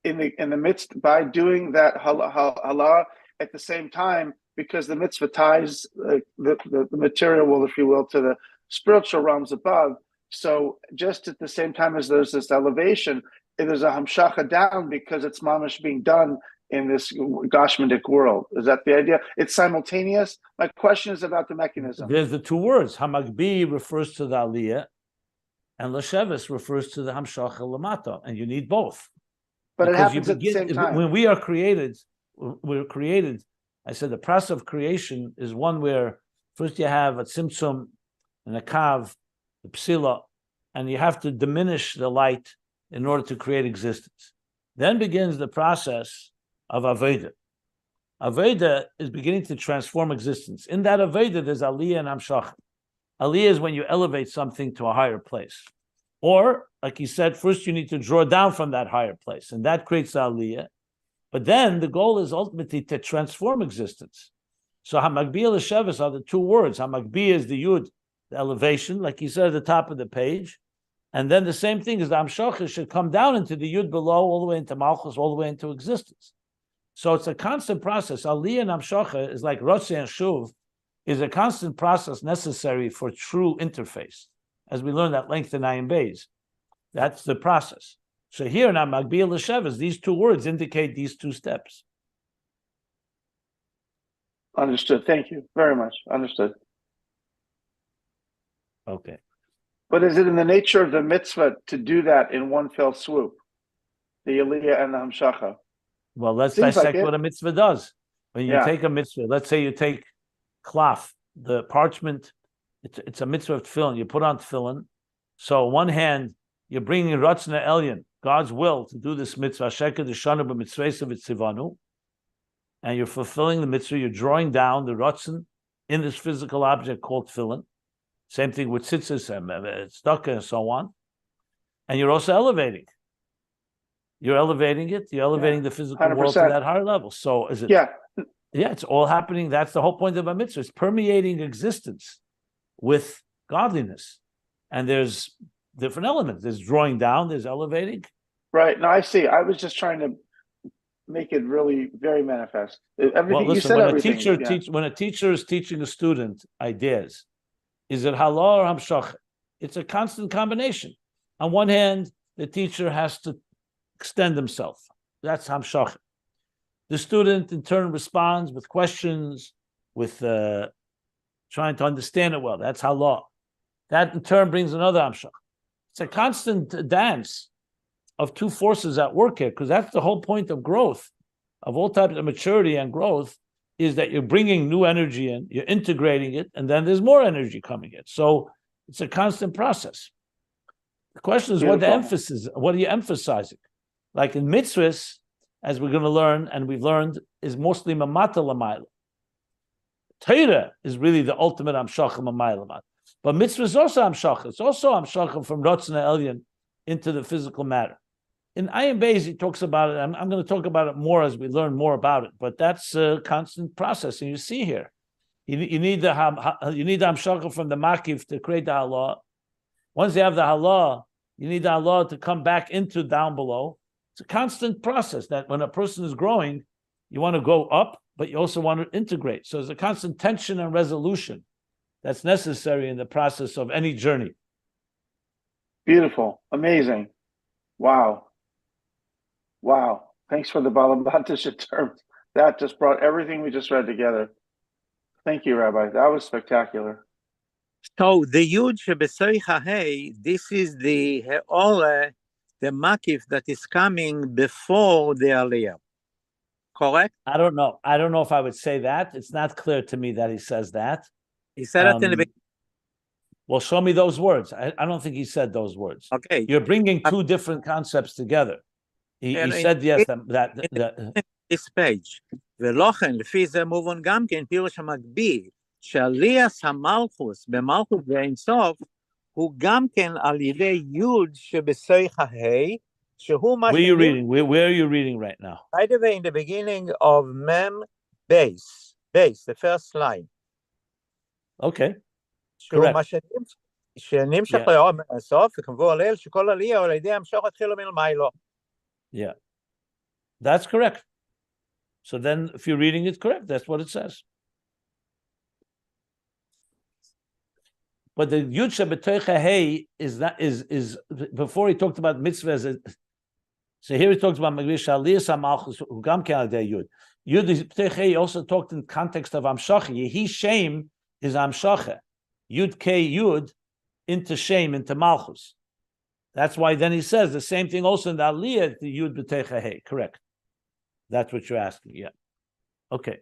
in the midst by doing that halah at the same time, because the mitzvah ties the material, if you will, to the spiritual realms above. So just at the same time as there's this elevation, there's a hamshacha down because it's mamash being done in this Gashmandic world. Is that the idea? It's simultaneous. My question is about the mechanism.
There's the two words. Hamagbihi refers to the aliyah, and Lashevis refers to the hamshacha lamata, and you need both.
But because it happens at the same time.
When we're created. I said the process of creation is one where first you have a tzimtzum and a kav, the psila, and you have to diminish the light in order to create existence. Then begins the process of Aveda. Aveda is beginning to transform existence. In that Aveda, there's Aliyah and Hamshach. Aliyah is when you elevate something to a higher place. Or, like he said, first you need to draw down from that higher place, and that creates Aliyah. But then the goal is ultimately to transform existence. So Hamagbihi l'sheves are the two words. Hamagbihi is the yud, the elevation, like he said at the top of the page. And then the same thing is the Hamshacha should come down into the yud below, all the way into Malchus, all the way into existence. So it's a constant process. Aliyah and Hamshacha is like Rotzi and Shuv, is a constant process necessary for true interface. As we learned at length in Ayin Beis. That's the process. So here in Hamagbihi l'sheves, these two words indicate these two steps.
Understood. Thank you very much. Understood.
Okay.
But is it in the nature of the mitzvah to do that in one fell swoop? The Aliyah and the Hamshacha?
Well, let's
Seems
dissect
like
what a mitzvah does. When you
Yeah.
take a mitzvah, let's say you take cloth, the parchment, it's a mitzvah of tefillin. You put on tefillin. So on one hand, you're bringing Ratzna Elyon, God's will, to do this mitzvah, Sheker D'Shanu B'Mitzvesa V'Tzivanu, and you're fulfilling the mitzvah. You're drawing down the Ratzin in this physical object called tefillin. Same thing with tzitzis and tzedakah and so on. And you're also elevating. You're elevating it. You're elevating the physical world to
100%.
that higher level. So is it?
Yeah.
Yeah, it's all happening. That's the whole point of a mitzvah. It's permeating existence with godliness. And there's different elements. There's drawing down, there's elevating.
Right. No, I see. I was just trying to make it really very manifest. Everything
Well, listen,
you said, everything.
when a teacher is teaching a student ideas, is it halal or hamshach? It's a constant combination. On one hand, the teacher has to extend himself. That's hamshach. The student in turn responds with questions, with trying to understand it well. That's halal. That in turn brings another hamshach. It's a constant dance of two forces at work here, because that's the whole point of growth, of all types of maturity and growth, is that you're bringing new energy in, you're integrating it, and then there's more energy coming in. So it's a constant process. The question is, what are you emphasizing? Like in mitzvahs, as we're going to learn, and we've learned, is mostly mamata l'mayla. Torah is really the ultimate amshach l'mayla. But mitzvah is also amshach. It's also amshach from Ratzna Elyon into the physical matter. In Ayin Beis, he talks about it. I'm going to talk about it more as we learn more about it. But that's a constant process, and you see here, you need the hamshach from the makif to create the halah. Once you have the halah, you need the halah to come back into down below. It's a constant process that when a person is growing, you want to go up, but you also want to integrate. So there's a constant tension and resolution that's necessary in the process of any journey.
Beautiful. Amazing. Wow. Wow. Thanks for the Balabantisha terms. That just brought everything we just read together. Thank you, Rabbi. That was spectacular.
So the Yud Shebesoicha Hey, this is the He'ore, the Makif that is coming before the Aliyah. Correct?
I don't know. I don't know if I would say that. It's not clear to me that he says that.
He said it in the beginning.
Well, show me those words. I don't think he said those words.
Okay.
You're bringing two different concepts together. He said yes, that
this page. ולכן, לפי זה מובן גם כן פירוש המקביל, שעליית המלכוס במלכות ואין סוף, הוא גם כן על ידי יוד שבסויך ה' שהוא מה...
Where are you reading? Where are you reading right now?
Right away in the beginning of Mem base, the first line.
Okay.
שהוא מה שנמשך לאור מהסוף, וכמובן הלל שכל עלייה על ידי המשוך התחילו מלמיילו.
Yeah. That's correct. So then if you're reading it correct, that's what it says. But the Yud Shebetoicha Hey is before he talked about mitzvahs. So here he talks about Magbihi Shaliyas HaMalchus Ugam Ke'adei Yud. Yud Betoicha Hey also talked in context of Amshacha. Yehi Shem is Amshacha. Yud K Yud into Shem, into Malchus. That's why then he says the same thing also in the Aliyah, the Yud B'Teicha Hey. Correct. That's what you're asking. Yeah. Okay.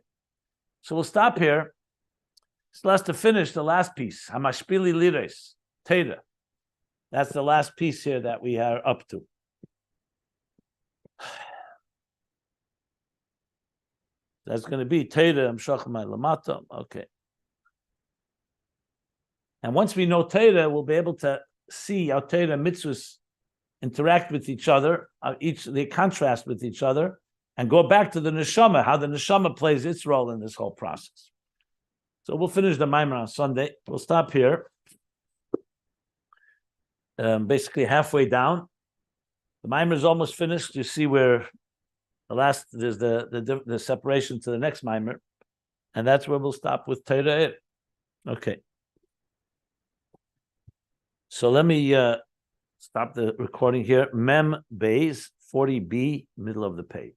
So we'll stop here. So let's to finish the last piece. Hamashpili Lires. Teda. That's the last piece here that we are up to. That's going to be Teda Amshach Lamata. Okay. And once we know Teda, we'll be able to see how Torah and mitzvahs interact with each other, they contrast with each other, and go back to the neshama, how the neshama plays its role in this whole process. So we'll finish the Maimer on Sunday. We'll stop here. Basically halfway down. The Maimer is almost finished. You see where there's the separation to the next Maimer, and that's where we'll stop with Torah Ohr. Okay. So let me stop the recording here. Mem Bays 40b, middle of the page.